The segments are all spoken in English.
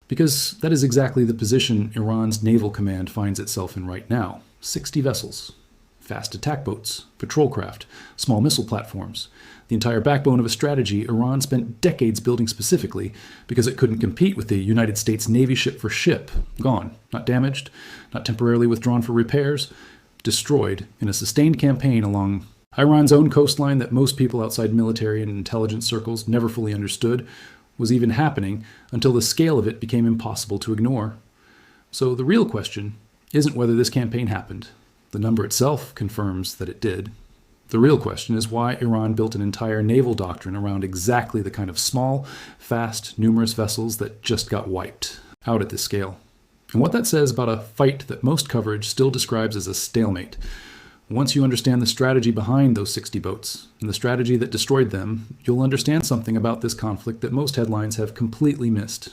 Because that is exactly the position Iran's naval command finds itself in right now. 60 vessels, fast attack boats, patrol craft, small missile platforms. The entire backbone of a strategy Iran spent decades building specifically because it couldn't compete with the United States Navy ship for ship. Gone, not damaged, not temporarily withdrawn for repairs, destroyed in a sustained campaign along Iran's own coastline that most people outside military and intelligence circles never fully understood was even happening until the scale of it became impossible to ignore. So the real question isn't whether this campaign happened. The number itself confirms that it did. The real question is why Iran built an entire naval doctrine around exactly the kind of small, fast, numerous vessels that just got wiped out at this scale. And what that says about a fight that most coverage still describes as a stalemate. Once you understand the strategy behind those 60 boats and the strategy that destroyed them, you'll understand something about this conflict that most headlines have completely missed.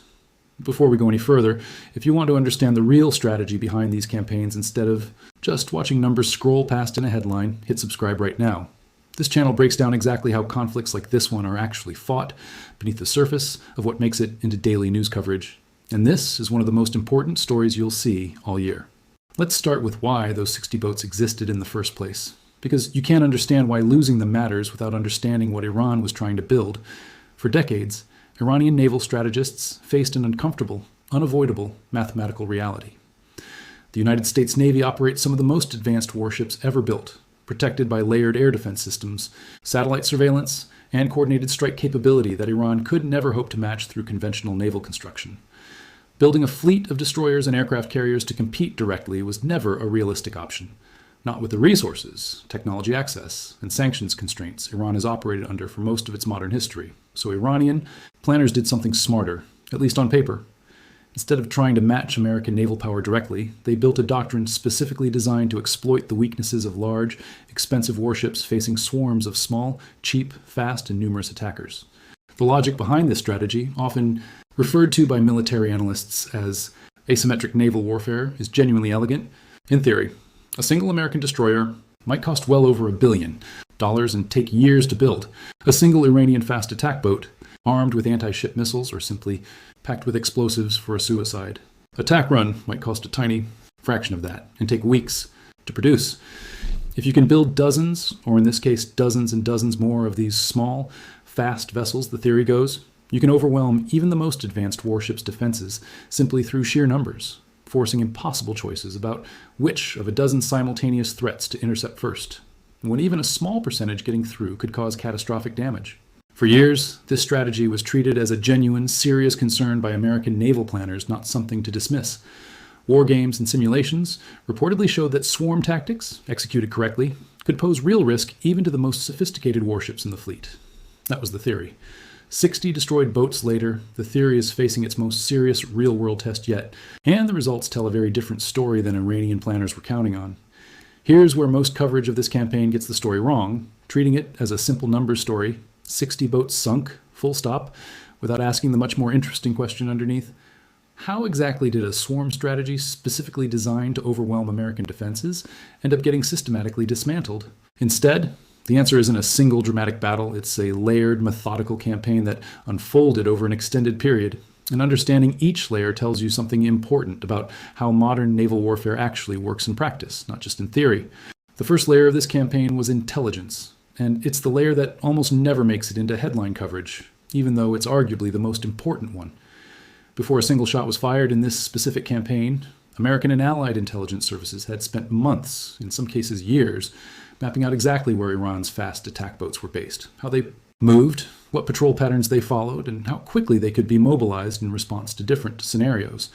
Before we go any further, if you want to understand the real strategy behind these campaigns instead of just watching numbers scroll past in a headline, hit subscribe right now. This channel breaks down exactly how conflicts like this one are actually fought beneath the surface of what makes it into daily news coverage. And this is one of the most important stories you'll see all year. Let's start with why those 60 boats existed in the first place. Because you can't understand why losing them matters without understanding what Iran was trying to build. For decades, Iranian naval strategists faced an uncomfortable, unavoidable mathematical reality. The United States Navy operates some of the most advanced warships ever built, protected by layered air defense systems, satellite surveillance, and coordinated strike capability that Iran could never hope to match through conventional naval construction. Building a fleet of destroyers and aircraft carriers to compete directly was never a realistic option. Not with the resources, technology access, and sanctions constraints Iran has operated under for most of its modern history. So Iranian planners did something smarter, at least on paper. Instead of trying to match American naval power directly, they built a doctrine specifically designed to exploit the weaknesses of large, expensive warships facing swarms of small, cheap, fast, and numerous attackers. The logic behind this strategy, often referred to by military analysts as asymmetric naval warfare, is genuinely elegant. In theory, a single American destroyer might cost well over $1 billion and take years to build. A single Iranian fast attack boat, armed with anti-ship missiles or simply packed with explosives for a suicide. Attack run might cost a tiny fraction of that and take weeks to produce. If you can build dozens, or in this case dozens and dozens more of these small, fast vessels, the theory goes, you can overwhelm even the most advanced warship's defenses simply through sheer numbers, forcing impossible choices about which of a dozen simultaneous threats to intercept first, when even a small percentage getting through could cause catastrophic damage. For years, this strategy was treated as a genuine, serious concern by American naval planners, not something to dismiss. War games and simulations reportedly showed that swarm tactics, executed correctly, could pose real risk even to the most sophisticated warships in the fleet. That was the theory. 60 destroyed boats later, the theory is facing its most serious real-world test yet, and the results tell a very different story than Iranian planners were counting on. Here's where most coverage of this campaign gets the story wrong, treating it as a simple numbers story, 60 boats sunk, full stop, without asking the much more interesting question underneath. How exactly did a swarm strategy specifically designed to overwhelm American defenses end up getting systematically dismantled? Instead, the answer isn't a single dramatic battle, it's a layered, methodical campaign that unfolded over an extended period. And understanding each layer tells you something important about how modern naval warfare actually works in practice, not just in theory. The first layer of this campaign was intelligence, and it's the layer that almost never makes it into headline coverage, even though it's arguably the most important one. Before a single shot was fired in this specific campaign, American and Allied intelligence services had spent months, in some cases years, mapping out exactly where Iran's fast attack boats were based, how they moved, what patrol patterns they followed, and how quickly they could be mobilized in response to different scenarios.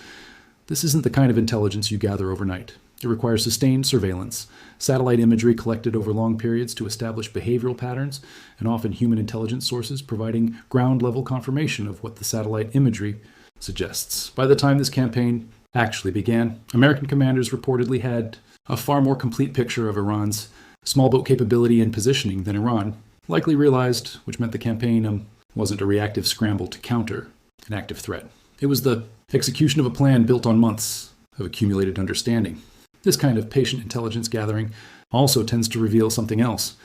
This isn't the kind of intelligence you gather overnight. It requires sustained surveillance, satellite imagery collected over long periods to establish behavioral patterns, and often human intelligence sources providing ground-level confirmation of what the satellite imagery suggests. By the time this campaign actually began, American commanders reportedly had a far more complete picture of Iran's small boat capability and positioning than Iran likely realized, which meant the campaign wasn't a reactive scramble to counter an active threat. It was the execution of a plan built on months of accumulated understanding. This kind of patient intelligence gathering also tends to reveal something else,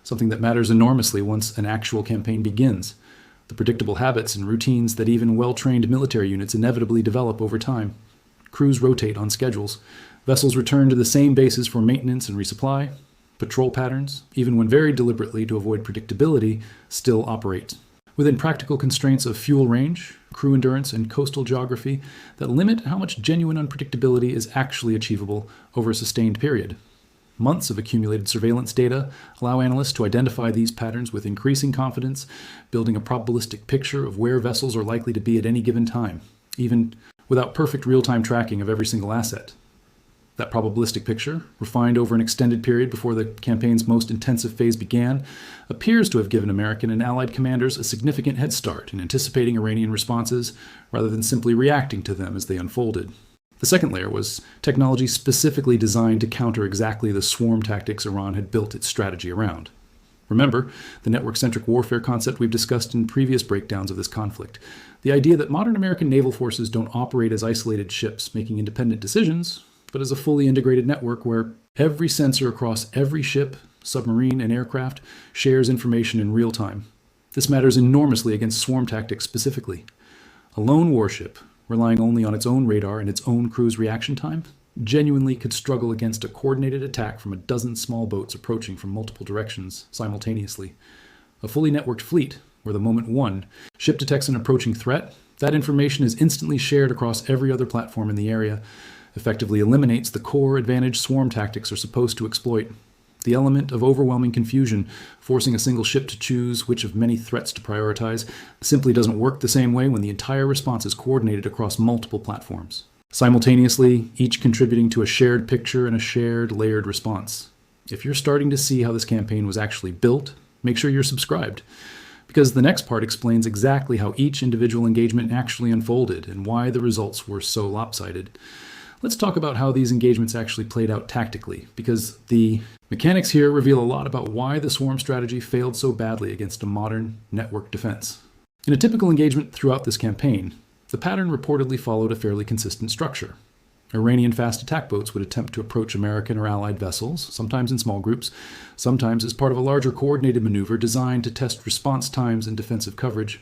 something that matters enormously once an actual campaign begins. the predictable habits and routines that even well-trained military units inevitably develop over time. Crews rotate on schedules. Vessels return to the same bases for maintenance and resupply. Patrol patterns, even when varied deliberately to avoid predictability, still operate within practical constraints of fuel range, crew endurance, and coastal geography that limit how much genuine unpredictability is actually achievable over a sustained period. Months of accumulated surveillance data allow analysts to identify these patterns with increasing confidence, building a probabilistic picture of where vessels are likely to be at any given time, even without perfect real-time tracking of every single asset. That probabilistic picture, refined over an extended period before the campaign's most intensive phase began, appears to have given American and Allied commanders a significant head start in anticipating Iranian responses rather than simply reacting to them as they unfolded. The second layer was technology specifically designed to counter exactly the swarm tactics Iran had built its strategy around. Remember the network-centric warfare concept we've discussed in previous breakdowns of this conflict. The idea that modern American naval forces don't operate as isolated ships making independent decisions, but as a fully integrated network where every sensor across every ship, submarine, and aircraft shares information in real time. This matters enormously against swarm tactics specifically. A lone warship, relying only on its own radar and its own crew's reaction time, genuinely could struggle against a coordinated attack from a dozen small boats approaching from multiple directions simultaneously. A fully networked fleet, where the moment one ship detects an approaching threat, that information is instantly shared across every other platform in the area, effectively eliminates the core advantage swarm tactics are supposed to exploit. The element of overwhelming confusion, forcing a single ship to choose which of many threats to prioritize, simply doesn't work the same way when the entire response is coordinated across multiple platforms, simultaneously, each contributing to a shared picture and a shared layered response. If you're starting to see how this campaign was actually built, make sure you're subscribed, because the next part explains exactly how each individual engagement actually unfolded and why the results were so lopsided. Let's talk about how these engagements actually played out tactically, because the mechanics here reveal a lot about why the swarm strategy failed so badly against a modern network defense. In a typical engagement throughout this campaign, the pattern reportedly followed a fairly consistent structure. Iranian fast attack boats would attempt to approach American or Allied vessels, sometimes in small groups, sometimes as part of a larger coordinated maneuver designed to test response times and defensive coverage.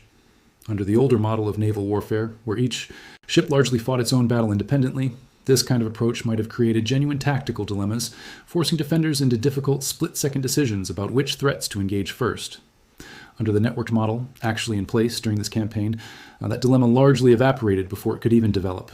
Under the older model of naval warfare, where each ship largely fought its own battle independently, this kind of approach might have created genuine tactical dilemmas, forcing defenders into difficult split-second decisions about which threats to engage first. Under the networked model, actually in place during this campaign, that dilemma largely evaporated before it could even develop.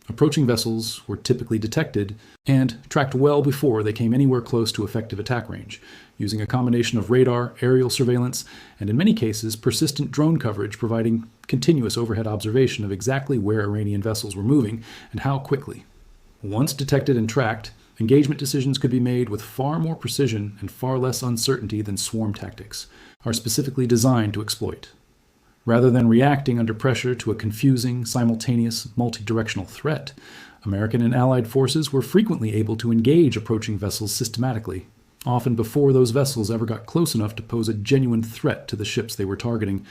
Approaching vessels were typically detected and tracked well before they came anywhere close to effective attack range, using a combination of radar, aerial surveillance, and in many cases, persistent drone coverage providing continuous overhead observation of exactly where Iranian vessels were moving and how quickly. Once detected and tracked, engagement decisions could be made with far more precision and far less uncertainty than swarm tactics are specifically designed to exploit. Rather than reacting under pressure to a confusing, simultaneous, multi-directional threat, American and Allied forces were frequently able to engage approaching vessels systematically, often before those vessels ever got close enough to pose a genuine threat to the ships they were targeting.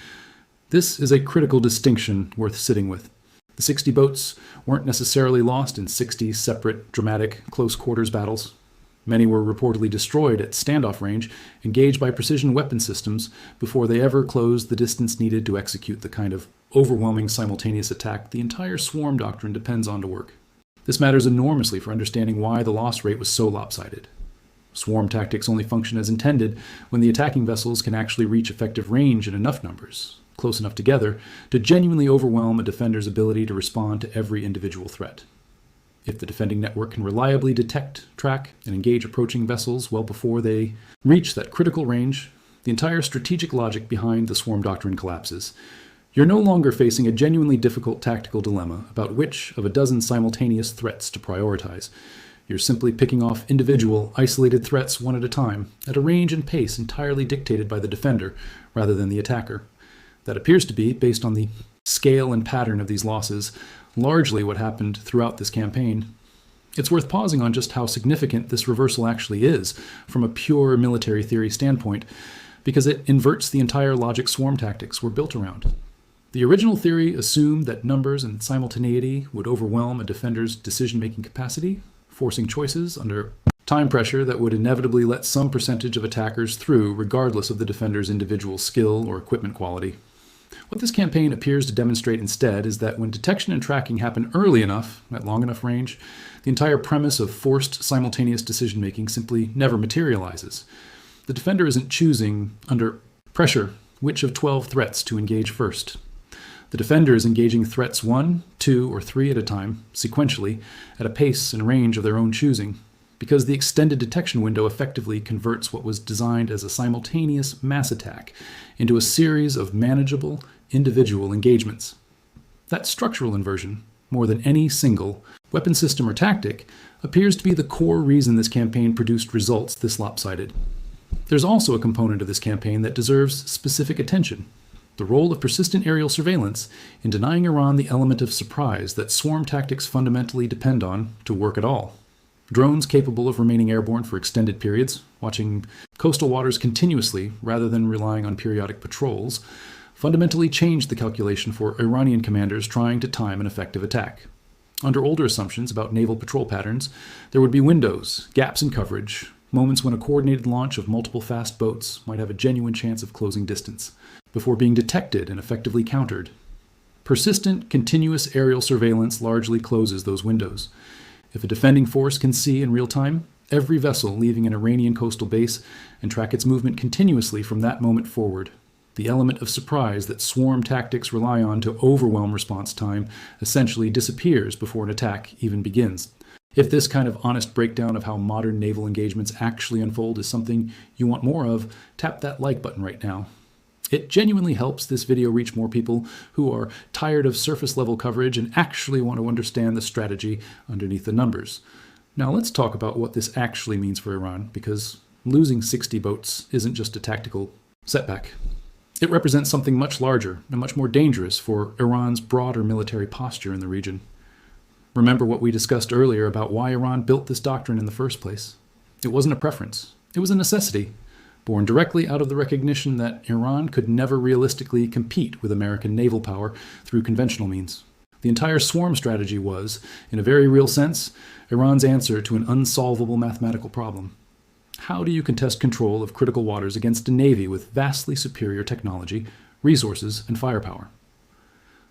This is a critical distinction worth sitting with. The 60 boats weren't necessarily lost in 60 separate, dramatic, close-quarters battles. Many were reportedly destroyed at standoff range, engaged by precision weapon systems before they ever closed the distance needed to execute the kind of overwhelming simultaneous attack the entire swarm doctrine depends on to work. This matters enormously for understanding why the loss rate was so lopsided. Swarm tactics only function as intended when the attacking vessels can actually reach effective range in enough numbers, close enough together, to genuinely overwhelm a defender's ability to respond to every individual threat. If the defending network can reliably detect, track, and engage approaching vessels well before they reach that critical range, the entire strategic logic behind the swarm doctrine collapses. You're no longer facing a genuinely difficult tactical dilemma about which of a dozen simultaneous threats to prioritize. You're simply picking off individual, isolated threats one at a time, at a range and pace entirely dictated by the defender rather than the attacker. That appears to be, based on the scale and pattern of these losses, largely what happened throughout this campaign. It's worth pausing on just how significant this reversal actually is from a pure military theory standpoint, because it inverts the entire logic swarm tactics were built around. The original theory assumed that numbers and simultaneity would overwhelm a defender's decision-making capacity, forcing choices under time pressure that would inevitably let some percentage of attackers through regardless of the defender's individual skill or equipment quality. What this campaign appears to demonstrate instead is that when detection and tracking happen early enough, at long enough range, the entire premise of forced simultaneous decision-making simply never materializes. The defender isn't choosing, under pressure, which of 12 threats to engage first. The defender is engaging threats 1, 2, or 3 at a time, sequentially, at a pace and range of their own choosing, because the extended detection window effectively converts what was designed as a simultaneous mass attack into a series of manageable, individual engagements. That structural inversion, more than any single weapon system or tactic, appears to be the core reason this campaign produced results this lopsided. There's also a component of this campaign that deserves specific attention: the role of persistent aerial surveillance in denying Iran the element of surprise that swarm tactics fundamentally depend on to work at all. Drones capable of remaining airborne for extended periods, watching coastal waters continuously rather than relying on periodic patrols, fundamentally changed the calculation for Iranian commanders trying to time an effective attack. Under older assumptions about naval patrol patterns, there would be windows, gaps in coverage, moments when a coordinated launch of multiple fast boats might have a genuine chance of closing distance, before being detected and effectively countered. Persistent, continuous aerial surveillance largely closes those windows. If a defending force can see in real time every vessel leaving an Iranian coastal base and track its movement continuously from that moment forward, the element of surprise that swarm tactics rely on to overwhelm response time essentially disappears before an attack even begins. If this kind of honest breakdown of how modern naval engagements actually unfold is something you want more of, tap that like button right now. It genuinely helps this video reach more people who are tired of surface-level coverage and actually want to understand the strategy underneath the numbers. Now let's talk about what this actually means for Iran, because losing 60 boats isn't just a tactical setback. It represents something much larger and much more dangerous for Iran's broader military posture in the region. Remember what we discussed earlier about why Iran built this doctrine in the first place. It wasn't a preference. It was a necessity, born directly out of the recognition that Iran could never realistically compete with American naval power through conventional means. The entire swarm strategy was, in a very real sense, Iran's answer to an unsolvable mathematical problem. How do you contest control of critical waters against a navy with vastly superior technology, resources, and firepower?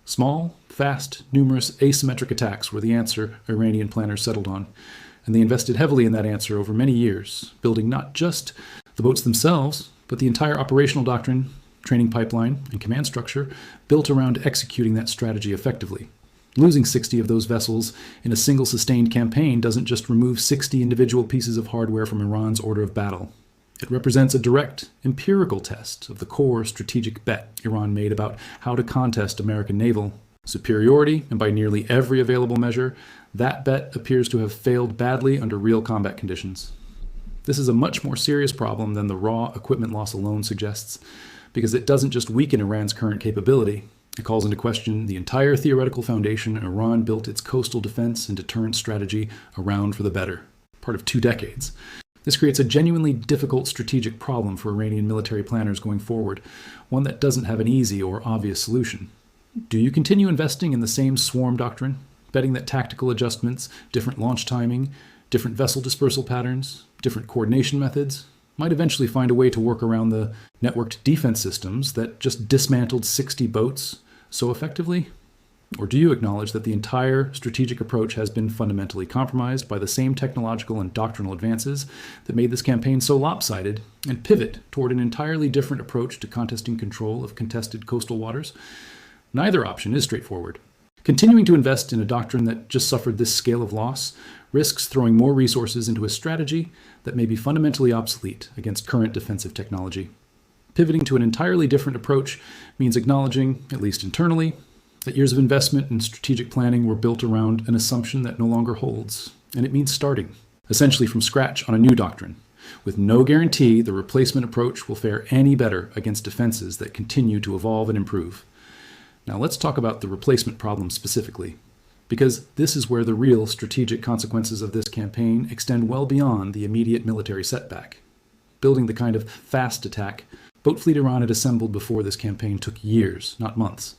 Small, fast, numerous asymmetric attacks were the answer Iranian planners settled on, and they invested heavily in that answer over many years, building not just the boats themselves, but the entire operational doctrine, training pipeline, and command structure built around executing that strategy effectively. Losing 60 of those vessels in a single sustained campaign doesn't just remove 60 individual pieces of hardware from Iran's order of battle. It represents a direct, empirical test of the core strategic bet Iran made about how to contest American naval superiority, and by nearly every available measure, that bet appears to have failed badly under real combat conditions. This is a much more serious problem than the raw equipment loss alone suggests, because it doesn't just weaken Iran's current capability. It calls into question the entire theoretical foundation Iran built its coastal defense and deterrence strategy around for the better, part of 2 decades. This creates a genuinely difficult strategic problem for Iranian military planners going forward, one that doesn't have an easy or obvious solution. Do you continue investing in the same swarm doctrine, betting that tactical adjustments, different launch timing, different vessel dispersal patterns, different coordination methods might eventually find a way to work around the networked defense systems that just dismantled 60 boats so effectively? Or do you acknowledge that the entire strategic approach has been fundamentally compromised by the same technological and doctrinal advances that made this campaign so lopsided, and pivot toward an entirely different approach to contesting control of contested coastal waters? Neither option is straightforward. Continuing to invest in a doctrine that just suffered this scale of loss risks throwing more resources into a strategy that may be fundamentally obsolete against current defensive technology. Pivoting to an entirely different approach means acknowledging, at least internally, that years of investment and strategic planning were built around an assumption that no longer holds, and it means starting, essentially from scratch on a new doctrine, with no guarantee the replacement approach will fare any better against defenses that continue to evolve and improve. Now let's talk about the replacement problem specifically, because this is where the real strategic consequences of this campaign extend well beyond the immediate military setback. Building the kind of fast attack boat fleet Iran had assembled before this campaign took years, not months.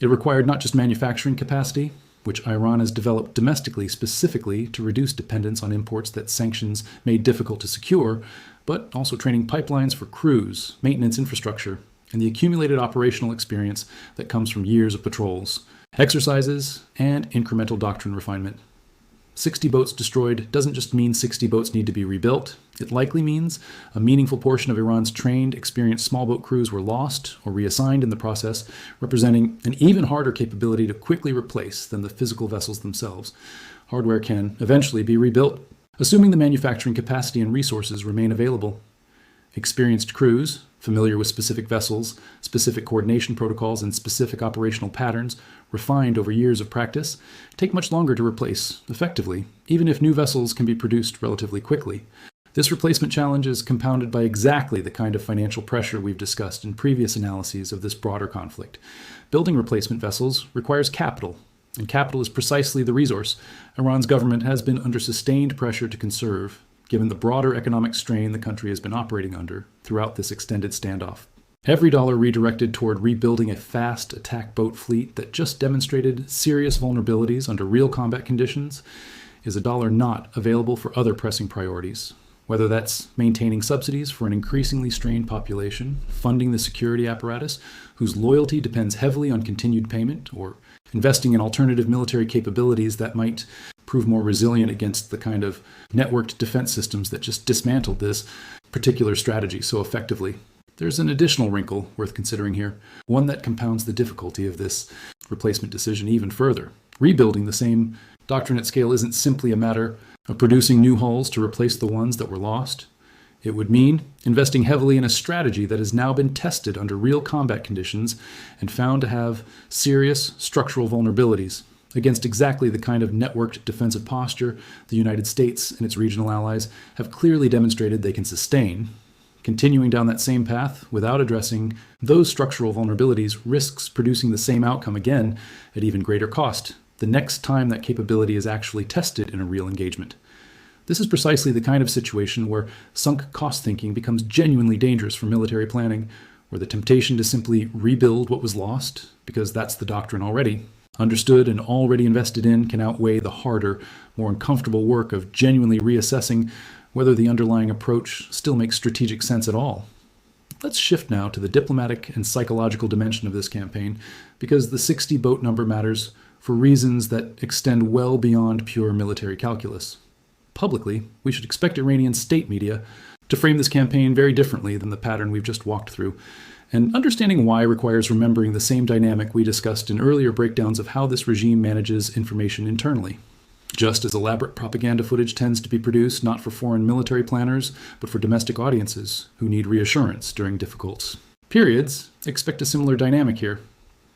It required not just manufacturing capacity, which Iran has developed domestically specifically to reduce dependence on imports that sanctions made difficult to secure, but also training pipelines for crews, maintenance infrastructure, and the accumulated operational experience that comes from years of patrols, exercises, and incremental doctrine refinement. 60 boats destroyed doesn't just mean 60 boats need to be rebuilt. It likely means a meaningful portion of Iran's trained, experienced small boat crews were lost or reassigned in the process, representing an even harder capability to quickly replace than the physical vessels themselves. Hardware can eventually be rebuilt, assuming the manufacturing capacity and resources remain available. Experienced crews, familiar with specific vessels, specific coordination protocols, and specific operational patterns, refined over years of practice, take much longer to replace effectively, even if new vessels can be produced relatively quickly. This replacement challenge is compounded by exactly the kind of financial pressure we've discussed in previous analyses of this broader conflict. Building replacement vessels requires capital, and capital is precisely the resource Iran's government has been under sustained pressure to conserve, given the broader economic strain the country has been operating under throughout this extended standoff. Every dollar redirected toward rebuilding a fast attack boat fleet that just demonstrated serious vulnerabilities under real combat conditions is a dollar not available for other pressing priorities, whether that's maintaining subsidies for an increasingly strained population, funding the security apparatus whose loyalty depends heavily on continued payment, or investing in alternative military capabilities that might prove more resilient against the kind of networked defense systems that just dismantled this particular strategy so effectively. There's an additional wrinkle worth considering here, one that compounds the difficulty of this replacement decision even further. Rebuilding the same doctrine at scale isn't simply a matter of producing new hulls to replace the ones that were lost. It would mean investing heavily in a strategy that has now been tested under real combat conditions and found to have serious structural vulnerabilities against exactly the kind of networked defensive posture the United States and its regional allies have clearly demonstrated they can sustain. Continuing down that same path without addressing those structural vulnerabilities risks producing the same outcome again at even greater cost the next time that capability is actually tested in a real engagement. This is precisely the kind of situation where sunk cost thinking becomes genuinely dangerous for military planning, where the temptation to simply rebuild what was lost, because that's the doctrine already, understood and already invested in, can outweigh the harder, more uncomfortable work of genuinely reassessing whether the underlying approach still makes strategic sense at all. Let's shift now to the diplomatic and psychological dimension of this campaign, because the 60 boat number matters for reasons that extend well beyond pure military calculus. Publicly, we should expect Iranian state media to frame this campaign very differently than the pattern we've just walked through, and understanding why requires remembering the same dynamic we discussed in earlier breakdowns of how this regime manages information internally. Just as elaborate propaganda footage tends to be produced not for foreign military planners, but for domestic audiences who need reassurance during difficult periods, expect a similar dynamic here.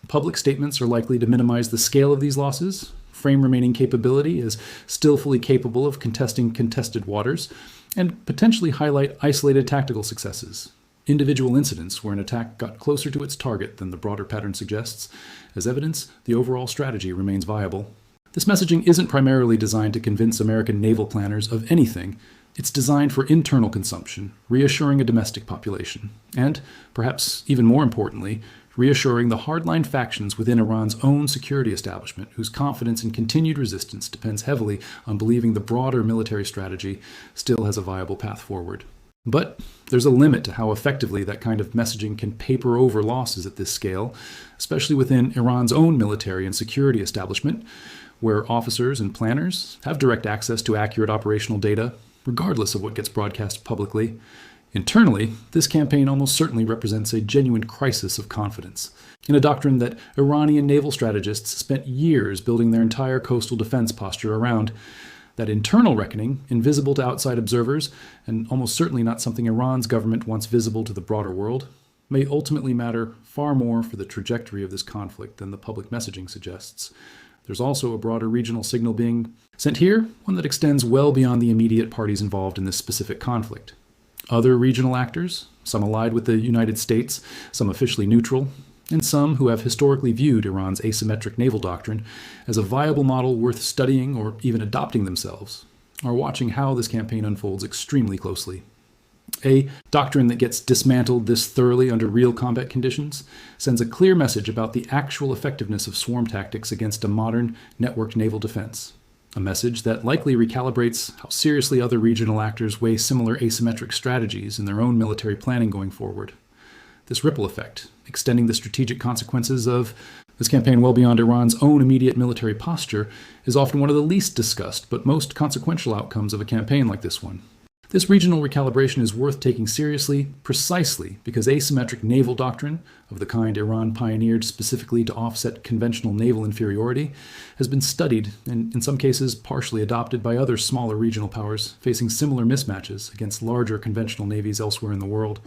Public statements are likely to minimize the scale of these losses, frame remaining capability as still fully capable of contesting contested waters, and potentially highlight isolated tactical successes, individual incidents where an attack got closer to its target than the broader pattern suggests, as evidence the overall strategy remains viable. This messaging isn't primarily designed to convince American naval planners of anything. It's designed for internal consumption, reassuring a domestic population, and, perhaps even more importantly, reassuring the hardline factions within Iran's own security establishment, whose confidence in continued resistance depends heavily on believing the broader military strategy still has a viable path forward. But there's a limit to how effectively that kind of messaging can paper over losses at this scale, especially within Iran's own military and security establishment, where officers and planners have direct access to accurate operational data, regardless of what gets broadcast publicly. Internally, this campaign almost certainly represents a genuine crisis of confidence in a doctrine that Iranian naval strategists spent years building their entire coastal defense posture around. That internal reckoning, invisible to outside observers, and almost certainly not something Iran's government wants visible to the broader world, may ultimately matter far more for the trajectory of this conflict than the public messaging suggests. There's also a broader regional signal being sent here, one that extends well beyond the immediate parties involved in this specific conflict. Other regional actors, some allied with the United States, some officially neutral, and some who have historically viewed Iran's asymmetric naval doctrine as a viable model worth studying or even adopting themselves, are watching how this campaign unfolds extremely closely. A doctrine that gets dismantled this thoroughly under real combat conditions sends a clear message about the actual effectiveness of swarm tactics against a modern networked naval defense. A message that likely recalibrates how seriously other regional actors weigh similar asymmetric strategies in their own military planning going forward. This ripple effect, extending the strategic consequences of this campaign well beyond Iran's own immediate military posture, is often one of the least discussed but most consequential outcomes of a campaign like this one. This regional recalibration is worth taking seriously precisely because asymmetric naval doctrine, of the kind Iran pioneered specifically to offset conventional naval inferiority, has been studied and, in some cases, partially adopted by other smaller regional powers facing similar mismatches against larger conventional navies elsewhere in the world.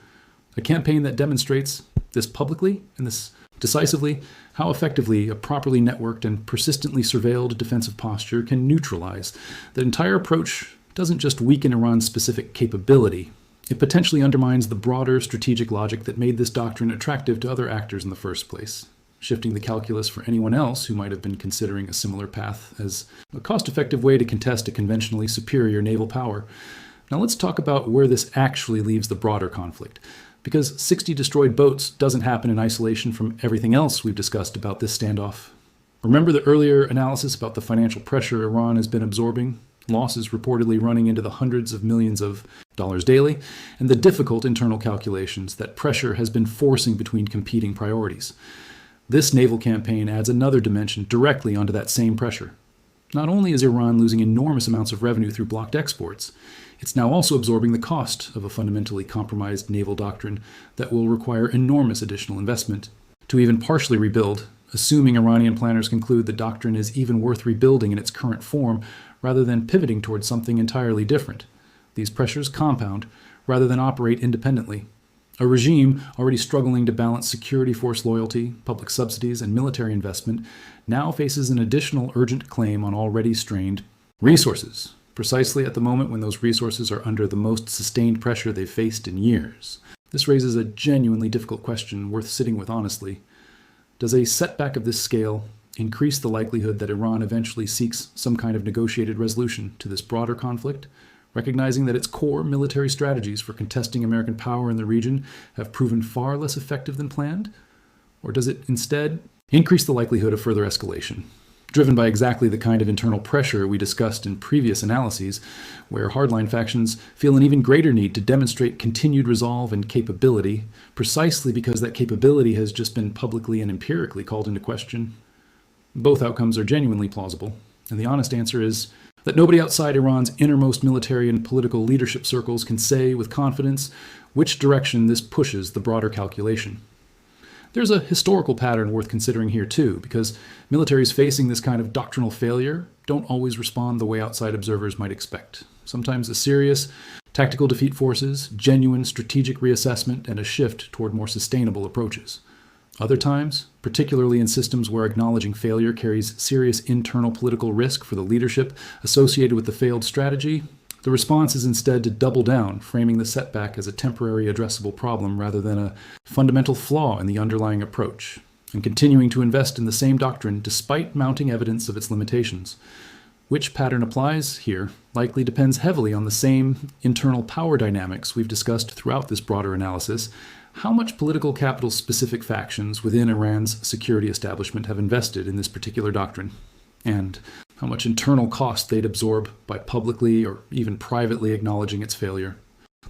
A campaign that demonstrates this publicly and this decisively how effectively a properly networked and persistently surveilled defensive posture can neutralize the entire approach doesn't just weaken Iran's specific capability, it potentially undermines the broader strategic logic that made this doctrine attractive to other actors in the first place, shifting the calculus for anyone else who might have been considering a similar path as a cost-effective way to contest a conventionally superior naval power. Now let's talk about where this actually leaves the broader conflict, because 60 destroyed boats doesn't happen in isolation from everything else we've discussed about this standoff. Remember the earlier analysis about the financial pressure Iran has been absorbing? Losses reportedly running into the hundreds of millions of dollars daily, and the difficult internal calculations that pressure has been forcing between competing priorities. This naval campaign adds another dimension directly onto that same pressure. Not only is Iran losing enormous amounts of revenue through blocked exports, it's now also absorbing the cost of a fundamentally compromised naval doctrine that will require enormous additional investment to even partially rebuild, assuming Iranian planners conclude the doctrine is even worth rebuilding in its current form rather than pivoting towards something entirely different. These pressures compound rather than operate independently. A regime already struggling to balance security force loyalty, public subsidies, and military investment now faces an additional urgent claim on already strained resources, precisely at the moment when those resources are under the most sustained pressure they've faced in years. This raises a genuinely difficult question worth sitting with honestly. Does a setback of this scale increase the likelihood that Iran eventually seeks some kind of negotiated resolution to this broader conflict, recognizing that its core military strategies for contesting American power in the region have proven far less effective than planned? Or does it instead increase the likelihood of further escalation, driven by exactly the kind of internal pressure we discussed in previous analyses, where hardline factions feel an even greater need to demonstrate continued resolve and capability, precisely because that capability has just been publicly and empirically called into question? Both outcomes are genuinely plausible, and the honest answer is that nobody outside Iran's innermost military and political leadership circles can say with confidence which direction this pushes the broader calculation. There's a historical pattern worth considering here too, because militaries facing this kind of doctrinal failure don't always respond the way outside observers might expect. Sometimes a serious tactical defeat forces genuine strategic reassessment and a shift toward more sustainable approaches. Other times, particularly in systems where acknowledging failure carries serious internal political risk for the leadership associated with the failed strategy, the response is instead to double down, framing the setback as a temporary addressable problem rather than a fundamental flaw in the underlying approach, and continuing to invest in the same doctrine despite mounting evidence of its limitations. Which pattern applies here likely depends heavily on the same internal power dynamics we've discussed throughout this broader analysis. How much political capital specific factions within Iran's security establishment have invested in this particular doctrine, and how much internal cost they'd absorb by publicly or even privately acknowledging its failure.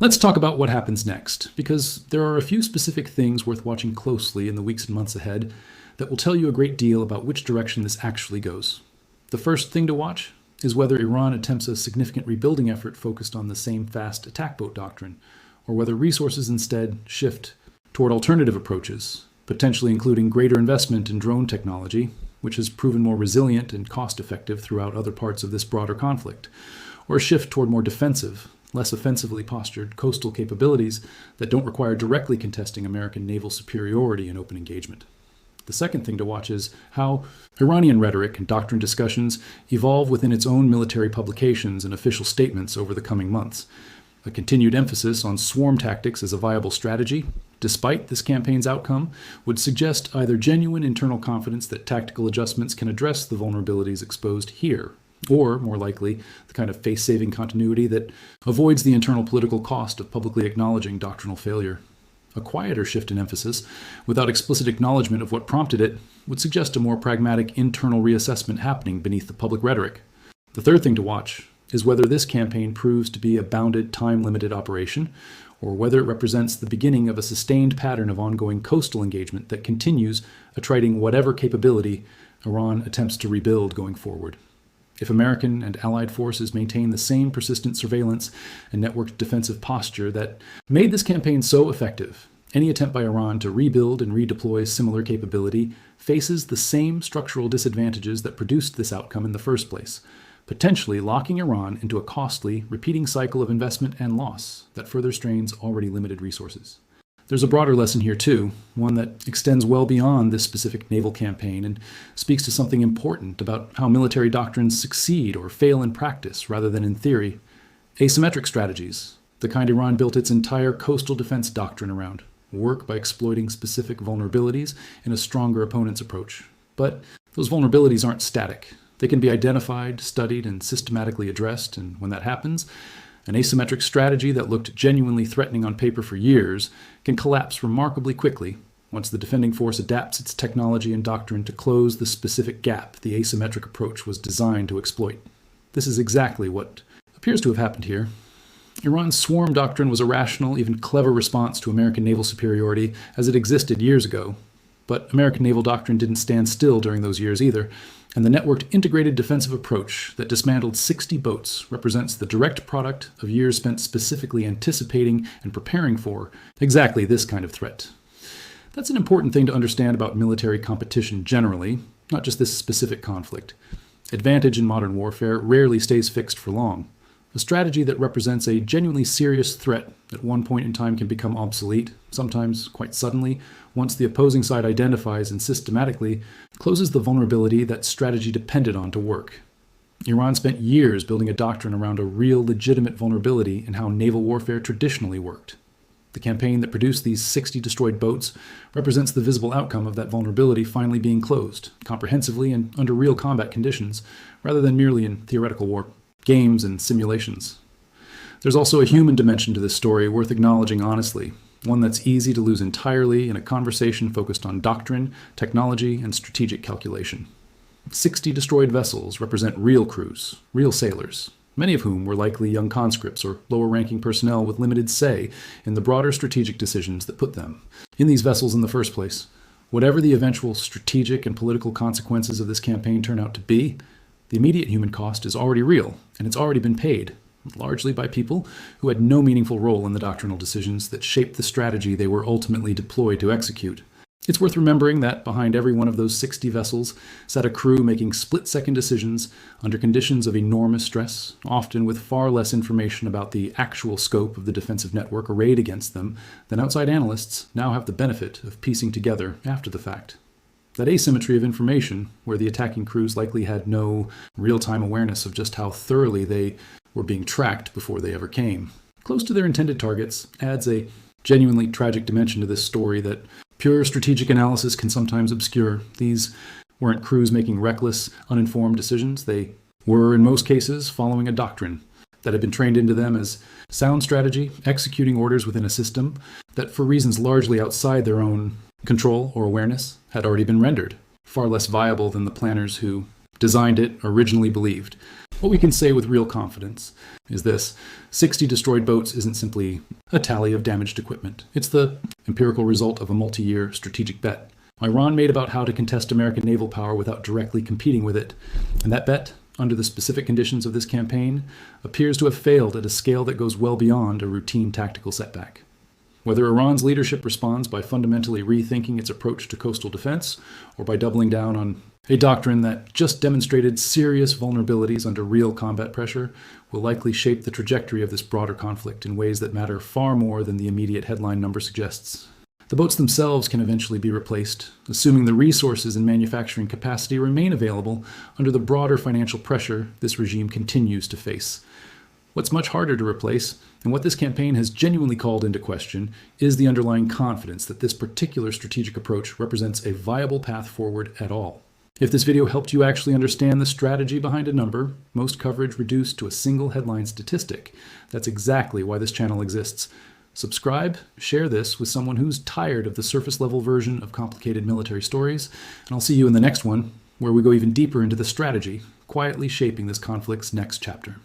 Let's talk about what happens next, because there are a few specific things worth watching closely in the weeks and months ahead that will tell you a great deal about which direction this actually goes. The first thing to watch is whether Iran attempts a significant rebuilding effort focused on the same fast attack boat doctrine, or whether resources instead shift toward alternative approaches, potentially including greater investment in drone technology, which has proven more resilient and cost-effective throughout other parts of this broader conflict, or a shift toward more defensive, less offensively postured coastal capabilities that don't require directly contesting American naval superiority in open engagement. The second thing to watch is how Iranian rhetoric and doctrine discussions evolve within its own military publications and official statements over the coming months. A continued emphasis on swarm tactics as a viable strategy, despite this campaign's outcome, would suggest either genuine internal confidence that tactical adjustments can address the vulnerabilities exposed here, or, more likely, the kind of face-saving continuity that avoids the internal political cost of publicly acknowledging doctrinal failure. A quieter shift in emphasis, without explicit acknowledgement of what prompted it, would suggest a more pragmatic internal reassessment happening beneath the public rhetoric. The third thing to watch is whether this campaign proves to be a bounded, time-limited operation, or whether it represents the beginning of a sustained pattern of ongoing coastal engagement that continues attriting whatever capability Iran attempts to rebuild going forward. If American and allied forces maintain the same persistent surveillance and networked defensive posture that made this campaign so effective, any attempt by Iran to rebuild and redeploy similar capability faces the same structural disadvantages that produced this outcome in the first place, potentially locking Iran into a costly, repeating cycle of investment and loss that further strains already limited resources. There's a broader lesson here too, one that extends well beyond this specific naval campaign and speaks to something important about how military doctrines succeed or fail in practice rather than in theory. Asymmetric strategies, the kind Iran built its entire coastal defense doctrine around, work by exploiting specific vulnerabilities in a stronger opponent's approach. But those vulnerabilities aren't static. They can be identified, studied, and systematically addressed, and when that happens, an asymmetric strategy that looked genuinely threatening on paper for years can collapse remarkably quickly once the defending force adapts its technology and doctrine to close the specific gap the asymmetric approach was designed to exploit. This is exactly what appears to have happened here. Iran's swarm doctrine was a rational, even clever response to American naval superiority as it existed years ago. But American naval doctrine didn't stand still during those years either, and the networked integrated defensive approach that dismantled 60 boats represents the direct product of years spent specifically anticipating and preparing for exactly this kind of threat. That's an important thing to understand about military competition generally, not just this specific conflict. Advantage in modern warfare rarely stays fixed for long. A strategy that represents a genuinely serious threat at one point in time can become obsolete, sometimes quite suddenly, once the opposing side identifies and systematically closes the vulnerability that strategy depended on to work. Iran spent years building a doctrine around a real legitimate vulnerability in how naval warfare traditionally worked. The campaign that produced these 60 destroyed boats represents the visible outcome of that vulnerability finally being closed, comprehensively and under real combat conditions, rather than merely in theoretical war games and simulations. There's also a human dimension to this story worth acknowledging honestly, one that's easy to lose entirely in a conversation focused on doctrine, technology, and strategic calculation. 60 destroyed vessels represent real crews, real sailors, many of whom were likely young conscripts or lower-ranking personnel with limited say in the broader strategic decisions that put them in these vessels in the first place. Whatever the eventual strategic and political consequences of this campaign turn out to be, the immediate human cost is already real, and it's already been paid, largely by people who had no meaningful role in the doctrinal decisions that shaped the strategy they were ultimately deployed to execute. It's worth remembering that behind every one of those 60 vessels sat a crew making split-second decisions under conditions of enormous stress, often with far less information about the actual scope of the defensive network arrayed against them than outside analysts now have the benefit of piecing together after the fact. That asymmetry of information, where the attacking crews likely had no real-time awareness of just how thoroughly they were being tracked before they ever came, close to their intended targets, adds a genuinely tragic dimension to this story that pure strategic analysis can sometimes obscure. These weren't crews making reckless, uninformed decisions. They were, in most cases, following a doctrine that had been trained into them as sound strategy, executing orders within a system that, for reasons largely outside their own control or awareness, had already been rendered, far less viable than the planners who designed it originally believed. What we can say with real confidence is this: 60 destroyed boats isn't simply a tally of damaged equipment. It's the empirical result of a multi-year strategic bet Iran made about how to contest American naval power without directly competing with it. And that bet, under the specific conditions of this campaign, appears to have failed at a scale that goes well beyond a routine tactical setback. Whether Iran's leadership responds by fundamentally rethinking its approach to coastal defense, or by doubling down on a doctrine that just demonstrated serious vulnerabilities under real combat pressure, will likely shape the trajectory of this broader conflict in ways that matter far more than the immediate headline number suggests. The boats themselves can eventually be replaced, assuming the resources and manufacturing capacity remain available under the broader financial pressure this regime continues to face. What's much harder to replace, and what this campaign has genuinely called into question, is the underlying confidence that this particular strategic approach represents a viable path forward at all. If this video helped you actually understand the strategy behind a number, most coverage reduced to a single headline statistic, that's exactly why this channel exists. Subscribe, share this with someone who's tired of the surface-level version of complicated military stories, and I'll see you in the next one, where we go even deeper into the strategy, quietly shaping this conflict's next chapter.